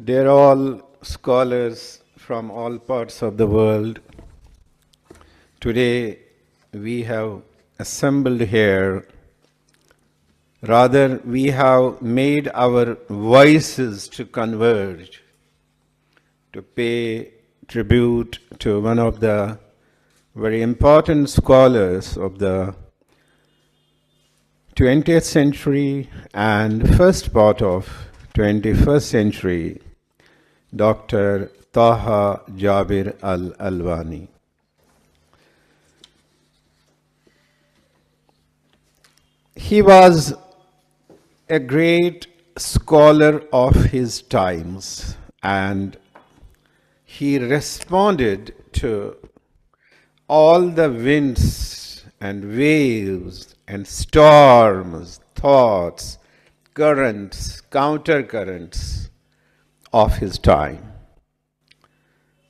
They're all scholars from all parts of the world. Today we have assembled here, rather we have made our voices to converge, to pay tribute to one of the very important scholars of the 20th century and first part of 21st century, Dr. Taha Jabir al-Alwani. He was a great scholar of his times, and he responded to all the winds and waves and storms, thoughts, currents, counter-currents of his time.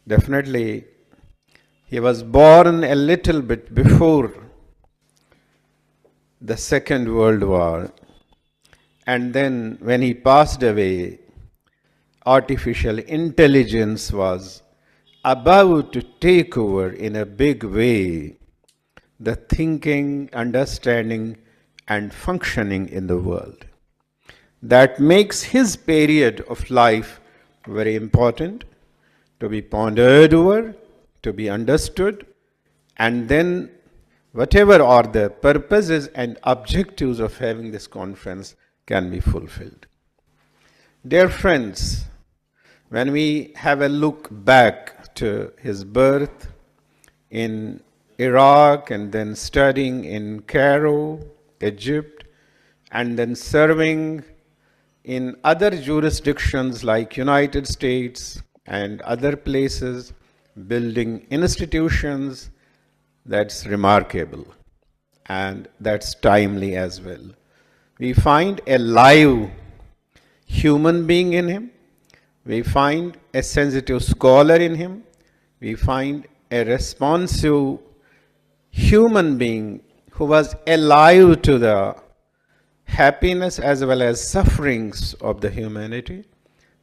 Definitely, he was born a little bit before the Second World War, and then when he passed away, artificial intelligence was about to take over in a big way the thinking, understanding, and functioning in the world. That makes his period of life very important, to be pondered over, to be understood, and then whatever are the purposes and objectives of having this conference can be fulfilled. Dear friends, when we have a look back to his birth in Iraq and then studying in Cairo, Egypt, and then serving in other jurisdictions like United States and other places, building institutions, that's remarkable and that's timely as well. We find a live human being in him. We find a sensitive scholar in him. We find a responsive human being who was alive to the happiness as well as sufferings of the humanity.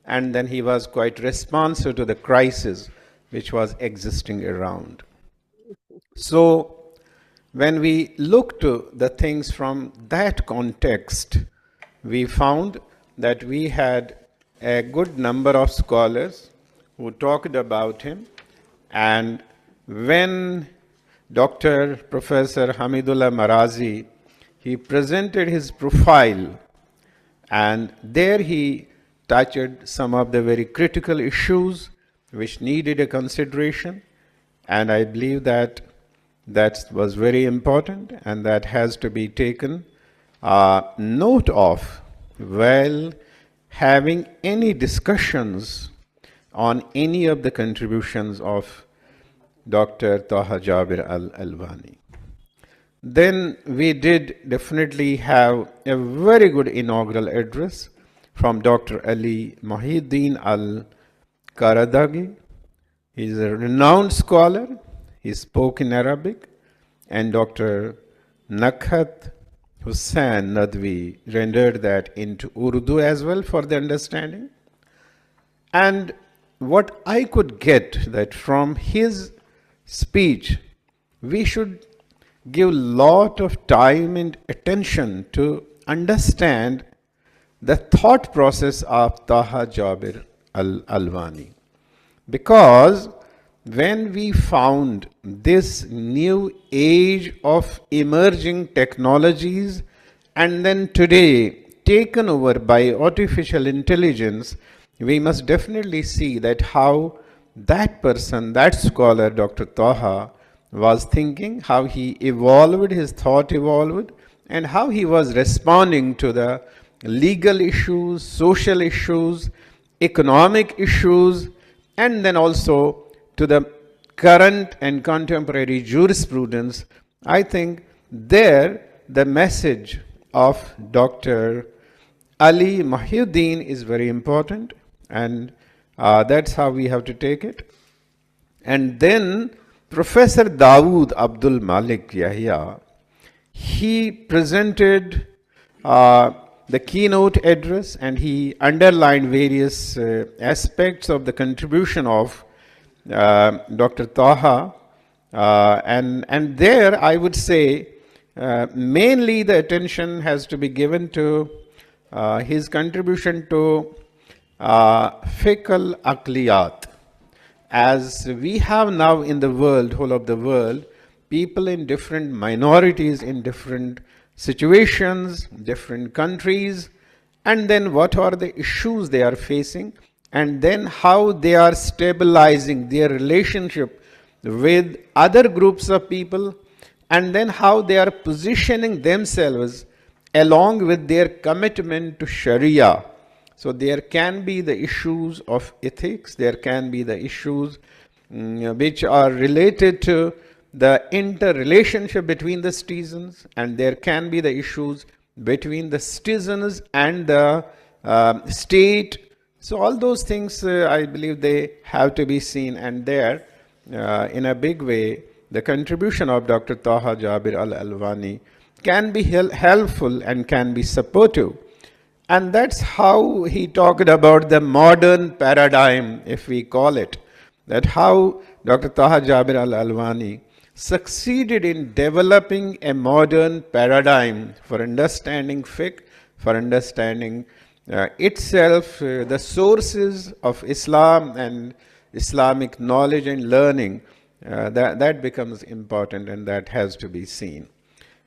And then he was quite responsive to the crisis which was existing around. So when we look to the things from that context, we found that we had a good number of scholars who talked about him. And when Dr. Professor Hamidullah Marazi, he presented his profile, and there he touched some of the very critical issues which needed a consideration. And I believe that that was very important and that has to be taken note of while having any discussions on any of the contributions of Dr. Taha Jabir al-Alwani. Then we did definitely have a very good inaugural address from Dr. Ali Muhyiddin al-Karadagi. He is a renowned scholar. He spoke in Arabic. And Dr. Nakhat Hussain Nadwi rendered that into Urdu as well for the understanding. And what I could get that from his speech, we should give lot of time and attention to understand the thought process of Taha Jabir al-Alwani. Because when we found this new age of emerging technologies and then today taken over by artificial intelligence, we must definitely see that how that person, that scholar, Dr. Taha, was thinking, how he evolved, his thought evolved, and how he was responding to the legal issues, social issues, economic issues, and then also to the current and contemporary jurisprudence. I think there the message of Dr. Ali Muhyiddin is very important, and that's how we have to take it. And then Professor Dawood Abdul Malik Yahya, he presented the keynote address, and he underlined various aspects of the contribution of Dr. Taha. And there I would say mainly the attention has to be given to his contribution to Fiqh al-Aqliyat. As we have now in the world, whole of the world, people in different minorities, in different situations, different countries, and then what are the issues they are facing, and then how they are stabilizing their relationship with other groups of people, and then how they are positioning themselves along with their commitment to Sharia. So there can be the issues of ethics, there can be the issues which are related to the interrelationship between the citizens, and there can be the issues between the citizens and the state. So all those things, I believe they have to be seen, and there, in a big way, the contribution of Dr. Taha Jabir al-Alwani can be helpful and can be supportive. And that's how he talked about the modern paradigm, if we call it, that how Dr. Taha Jabir al-Alwani succeeded in developing a modern paradigm for understanding fiqh, for understanding itself, the sources of Islam and Islamic knowledge and learning. That becomes important, and that has to be seen.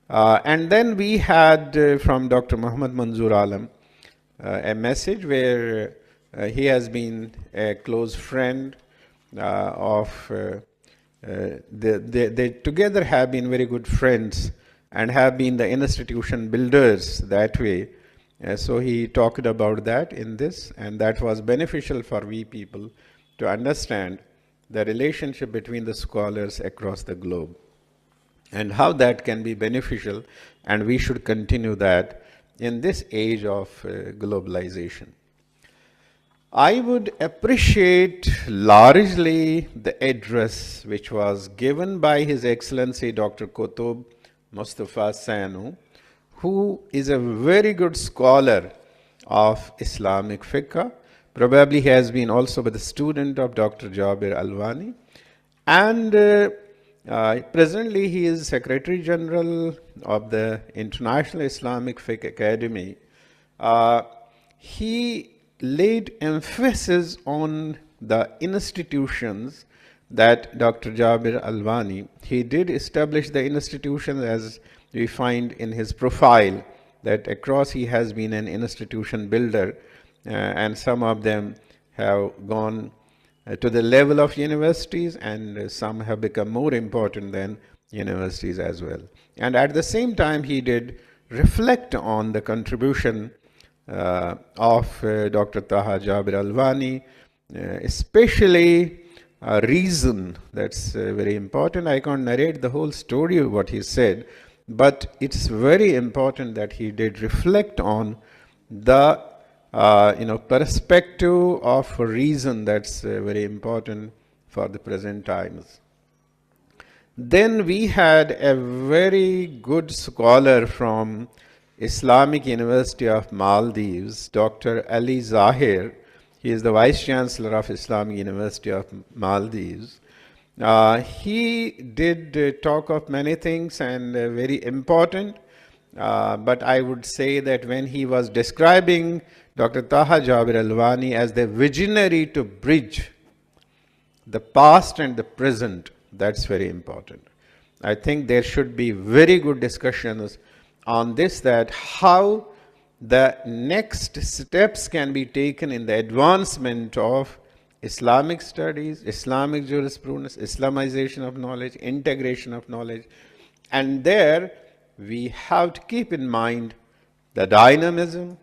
And then we had from Dr. Muhammad Manzoor Alam a message where he has been a close friend of they together have been very good friends and have been the institution builders that way. So he talked about that in this, and that was beneficial for we people to understand the relationship between the scholars across the globe and how that can be beneficial, and we should continue that in this age of globalization. I would appreciate largely the address which was given by His Excellency Dr. Qutb Mustafa Sanu, who is a very good scholar of Islamic fiqh. Probably he has been also the student of Dr. Jabir al-Wani, and presently he is Secretary General of the International Islamic Fiqh Academy. He laid emphasis on the institutions that Dr. Jabir al-Wani, he did establish the institutions, as we find in his profile, that across he has been an institution builder, and some of them have gone to the level of universities, and some have become more important than universities as well. And at the same time, he did reflect on the contribution of Dr. Taha Jabir al-Wani, especially reason. That's very important. I can't narrate the whole story of what he said, but it's very important that he did reflect on the perspective of reason. That's very important for the present times. Then we had a very good scholar from Islamic University of Maldives, Dr. Ali Zahir. He is the Vice Chancellor of Islamic University of Maldives. He did talk of many things and very important, but I would say that when he was describing Dr. Taha Jabir al-Wani as the visionary to bridge the past and the present, that's very important. I think there should be very good discussions on this, that how the next steps can be taken in the advancement of Islamic studies, Islamic jurisprudence, Islamization of knowledge, integration of knowledge. And there we have to keep in mind the dynamism,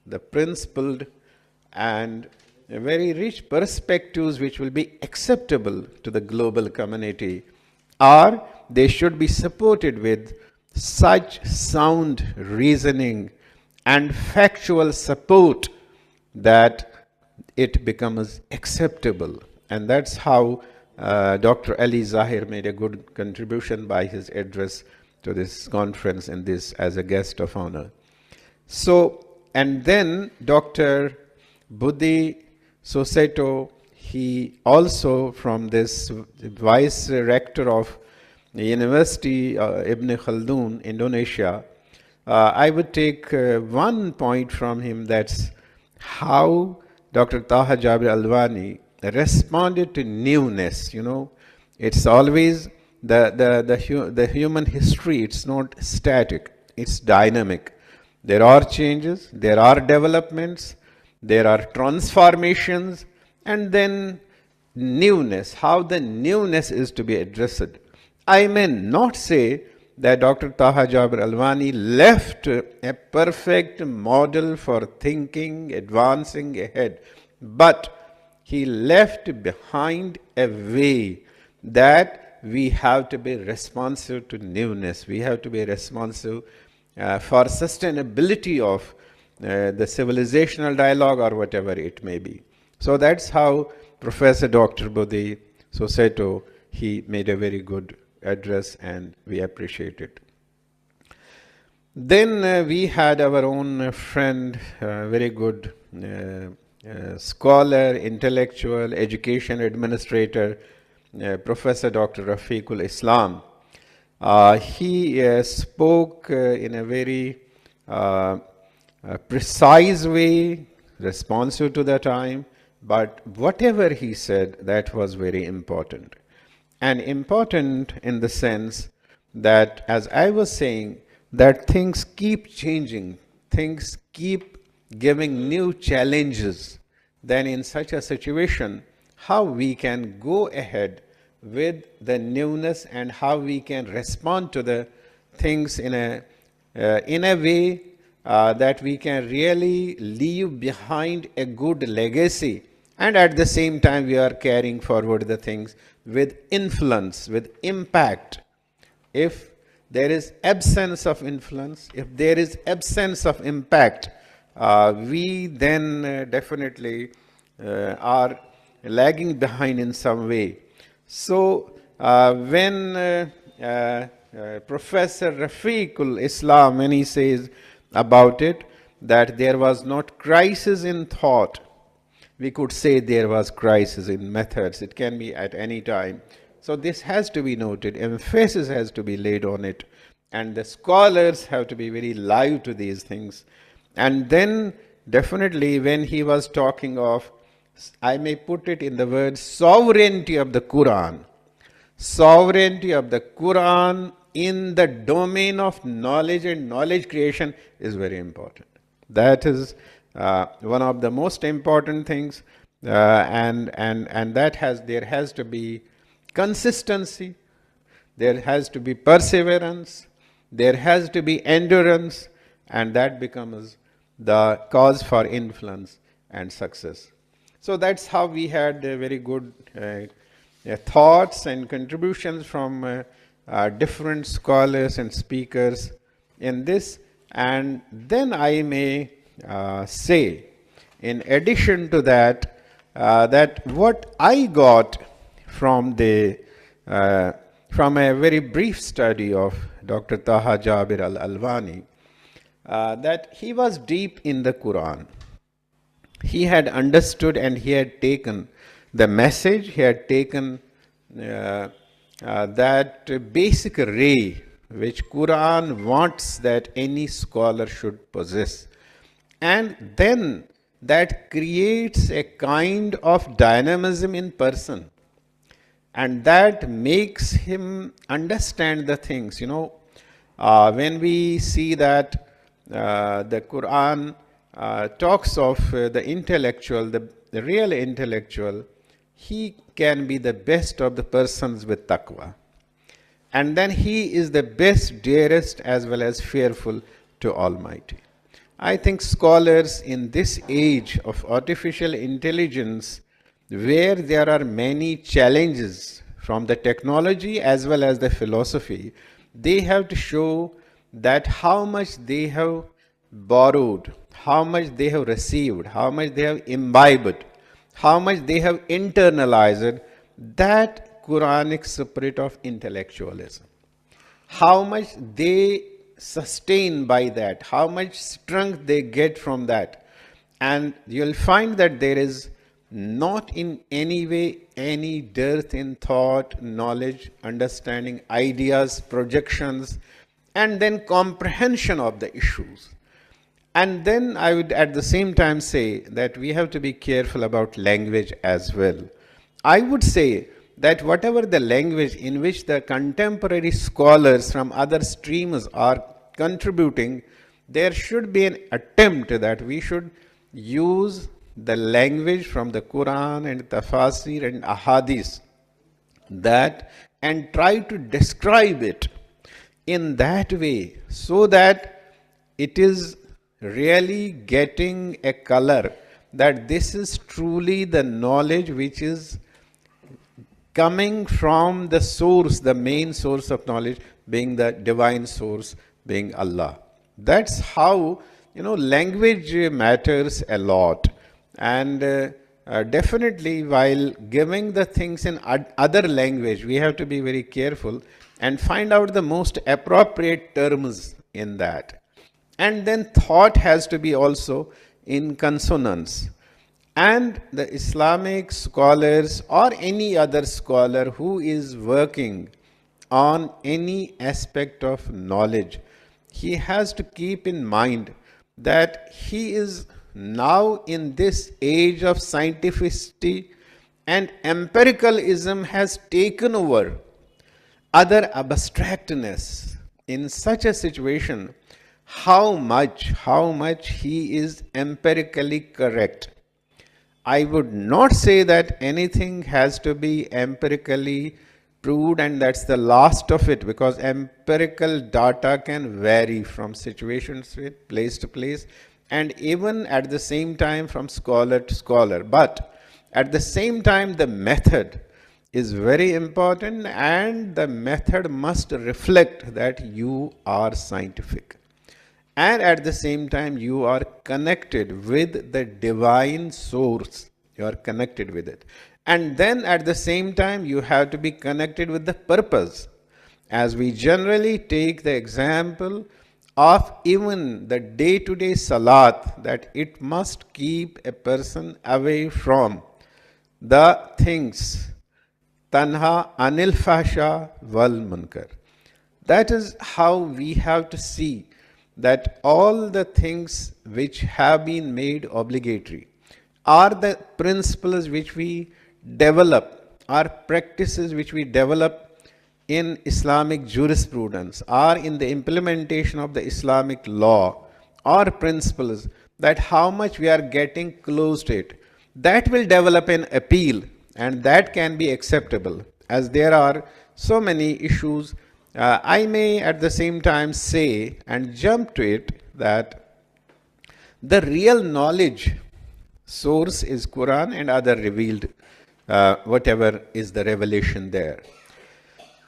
the principled and very rich perspectives which will be acceptable to the global community, or they should be supported with such sound reasoning and factual support that it becomes acceptable. And that's how Dr. Ali Zahir made a good contribution by his address to this conference and this as a guest of honor. So and then Dr. Buddhi Soseto, he also from this vice rector of the University Ibn Khaldun, Indonesia. I would take one point from him, that's how Dr. Taha Jabir al-Wani responded to newness. You know, it's always the human history, it's not static, it's dynamic. There are changes, there are developments, there are transformations, and then newness, how the newness is to be addressed. I may not say that Dr. Taha Jabir al-Wani left a perfect model for thinking, advancing ahead, but he left behind a way that we have to be responsive to newness. We have to be responsive for sustainability of the civilizational dialogue or whatever it may be. So that's how Professor Dr. Buddhi Soseto, he made a very good address, and we appreciate it. Then we had our own friend, very good scholar, intellectual, education administrator, Professor Dr. Rafiqul Islam. He spoke in a very precise way, responsive to the time, but whatever he said, that was very important. And important in the sense that, as I was saying, that things keep changing, things keep giving new challenges. Then in such a situation, how we can go ahead with the newness and how we can respond to the things in a way that we can really leave behind a good legacy, and at the same time we are carrying forward the things with influence, with impact. If there is absence of influence, if there is absence of impact, we then definitely are lagging behind in some way. So when Professor Rafiqul Islam, when he says about it, that there was not crisis in thought, we could say there was crisis in methods. It can be at any time. So this has to be noted, emphasis has to be laid on it, and the scholars have to be very live to these things. And then definitely when he was talking of, I may put it in the words, sovereignty of the Quran. Sovereignty of the Quran in the domain of knowledge and knowledge creation is very important. That is one of the most important things, and that there has to be consistency, there has to be perseverance, there has to be endurance, and that becomes the cause for influence and success. So that's how we had very good thoughts and contributions from different scholars and speakers in this. And then I may say, in addition to that, that what I got from a very brief study of Dr. Taha Jabir al-Alwani, that he was deep in the Quran. He had understood and he had taken the message, he had taken that basic ray which Quran wants that any scholar should possess. And then that creates a kind of dynamism in person, and that makes him understand the things. You know, when we see that the Quran talks of the intellectual, the real intellectual, he can be the best of the persons with taqwa. And then he is the best, dearest, as well as fearful to Almighty. I think scholars in this age of artificial intelligence, where there are many challenges from the technology as well as the philosophy, they have to show that how much they have borrowed, how much they have received, how much they have imbibed, how much they have internalized that Quranic spirit of intellectualism. How much they sustained by that, how much strength they get from that. And you'll find that there is not in any way any dearth in thought, knowledge, understanding, ideas, projections, and then comprehension of the issues. And then I would at the same time say that we have to be careful about language as well. I would say that whatever the language in which the contemporary scholars from other streams are contributing, there should be an attempt that we should use the language from the Quran and Tafasir and Ahadith that and try to describe it in that way so that it is really getting a color that this is truly the knowledge which is coming from the source, the main source of knowledge being the divine source, being Allah. That's how, language matters a lot. And definitely while giving the things in other language, we have to be very careful and find out the most appropriate terms in that. And then thought has to be also in consonance. And the Islamic scholars or any other scholar who is working on any aspect of knowledge, he has to keep in mind that he is now in this age of scientificity and empiricalism has taken over other abstractness. In such a situation, how much he is empirically correct. I would not say that anything has to be empirically proved and that's the last of it, because empirical data can vary from situation to place to place and even at the same time from scholar to scholar. But at the same time, the method is very important and the method must reflect that you are scientific. And at the same time, you are connected with the divine source. You are connected with it. And then at the same time, you have to be connected with the purpose. As we generally take the example of even the day-to-day salat, that it must keep a person away from the things. Tanha anil fasha wal munkar. That is how we have to see that all the things which have been made obligatory are the principles which we develop, are practices which we develop in Islamic jurisprudence, are in the implementation of the Islamic law, or principles that how much we are getting close to it. That will develop an appeal and that can be acceptable, as there are so many issues. I may at the same time say and jump to it that the real knowledge source is Quran and other revealed, whatever is the revelation there.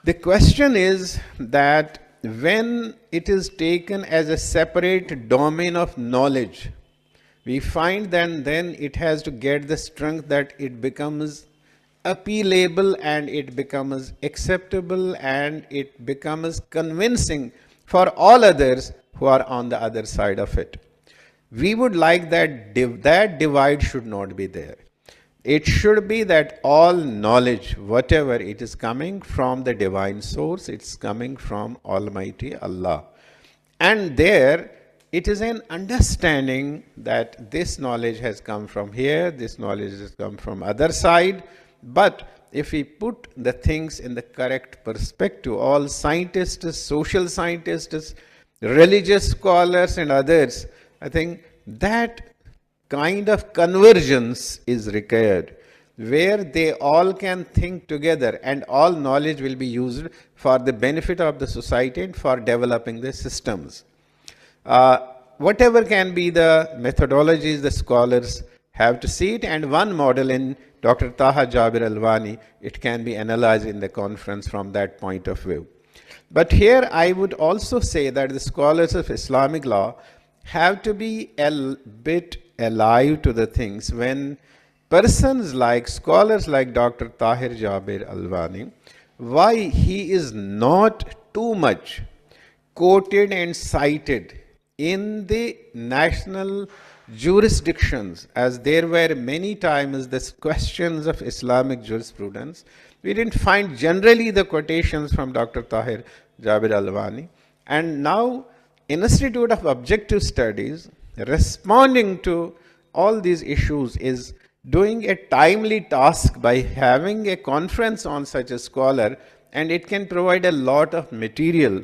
The question is that when it is taken as a separate domain of knowledge, we find that then it has to get the strength that it becomes appealable and it becomes acceptable and it becomes convincing for all others who are on the other side of it. We would like that that divide should not be there. It should be that all knowledge, whatever it is coming from the divine source, it's coming from Almighty Allah. And there it is an understanding that this knowledge has come from here, this knowledge has come from other side. But if we put the things in the correct perspective, all scientists, social scientists, religious scholars and others, I think that kind of convergence is required, where they all can think together and all knowledge will be used for the benefit of the society and for developing the systems. Whatever can be the methodologies, the scholars have to see it, and one model in Dr. Taha Jabir al-Wani, it can be analyzed in the conference from that point of view. But here I would also say that the scholars of Islamic law have to be a bit alive to the things when persons like scholars like Dr. Tahir Jabir al-Wani, why he is not too much quoted and cited in the national jurisdictions, as there were many times the questions of Islamic jurisprudence. We didn't find generally the quotations from Dr. Tahir Jabir al-Wani. And now, Institute of Objective Studies, responding to all these issues, is doing a timely task by having a conference on such a scholar, and it can provide a lot of material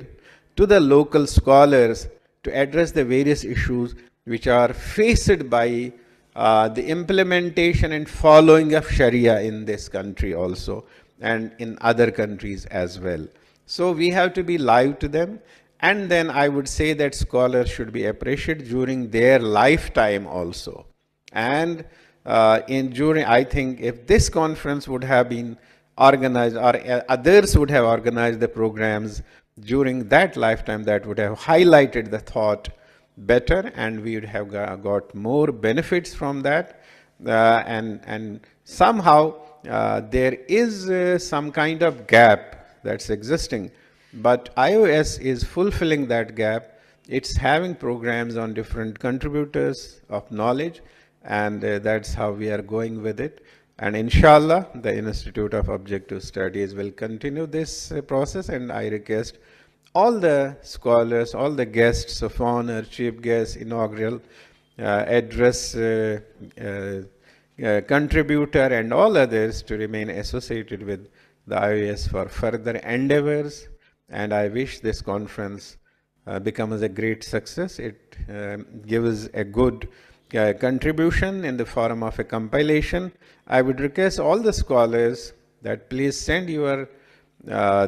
to the local scholars to address the various issues which are faced by the implementation and following of Sharia in this country also, and in other countries as well. So we have to be live to them. And then I would say that scholars should be appreciated during their lifetime also. And I think if this conference would have been organized, or others would have organized the programs during that lifetime, that would have highlighted the thought better, and we would have got more benefits from that. And somehow there is some kind of gap that's existing, but IOS is fulfilling that gap. It's having programs on different contributors of knowledge, and that's how we are going with it. And inshallah, the Institute of Objective Studies will continue this process, and I request all the scholars, all the guests of honor, chief guests, inaugural address contributor, and all others to remain associated with the IOS for further endeavors. And I wish this conference becomes a great success. It gives a good contribution in the form of a compilation. I would request all the scholars that please send your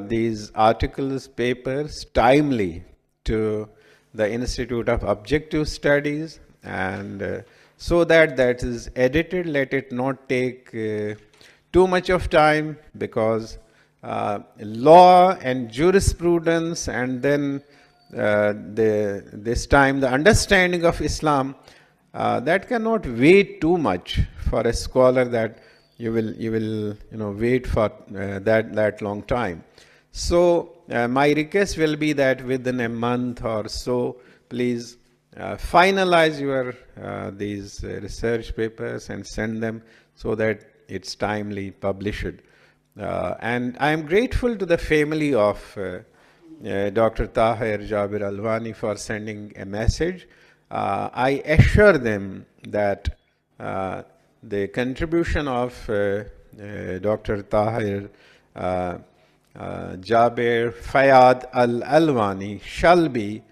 these articles, papers timely to the Institute of Objective Studies, and so that that is edited. Let it not take too much of time, because law and jurisprudence, and then this time the understanding of Islam, that cannot wait too much for a scholar, that you will wait for that long time. So my request will be that within a month or so, please finalize your these research papers and send them so that it's timely published. And I am grateful to the family of Dr. Taha Jabir al-Wani for sending a message. I assure them that the contribution of Dr. Tahir Jabir Fayad al-Alwani shall be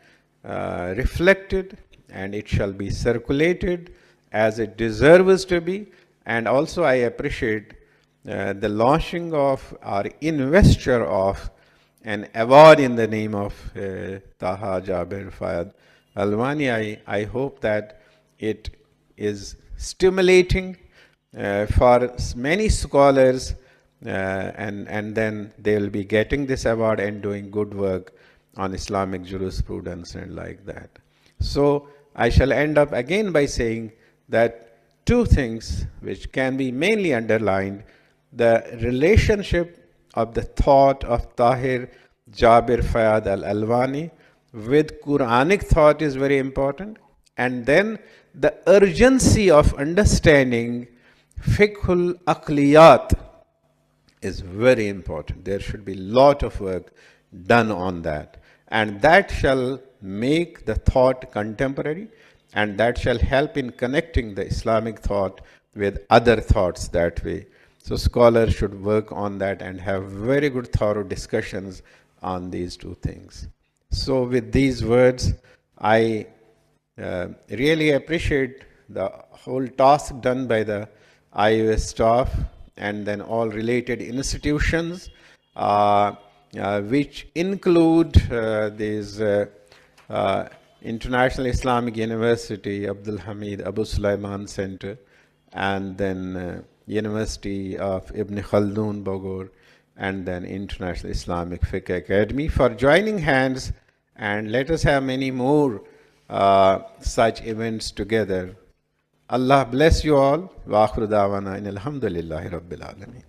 reflected, and it shall be circulated as it deserves to be. And also I appreciate the launching of our investor of an award in the name of Taha Jabir Fayad al-Wani. I hope that it is stimulating for many scholars, and then they will be getting this award and doing good work on Islamic jurisprudence and like that. So I shall end up again by saying that two things which can be mainly underlined: the relationship of the thought of Tahir Jabir Fayad al-Alwani with Quranic thought is very important, and then the urgency of understanding Fiqhul Aqliyat is very important. There should be a lot of work done on that, and that shall make the thought contemporary, and that shall help in connecting the Islamic thought with other thoughts that way. So scholars should work on that and have very good thorough discussions on these two things. So with these words, I really appreciate the whole task done by the IOS staff and then all related institutions, which include these International Islamic University, AbdulHamid, AbuSulayman Center, and then University of Ibn Khaldun, Bogor, and then International Islamic Fiqh Academy for joining hands, and let us have many more such events together. Allah bless you all. Wa akhiru da'wana in alhamdulillahi rabbil alamin.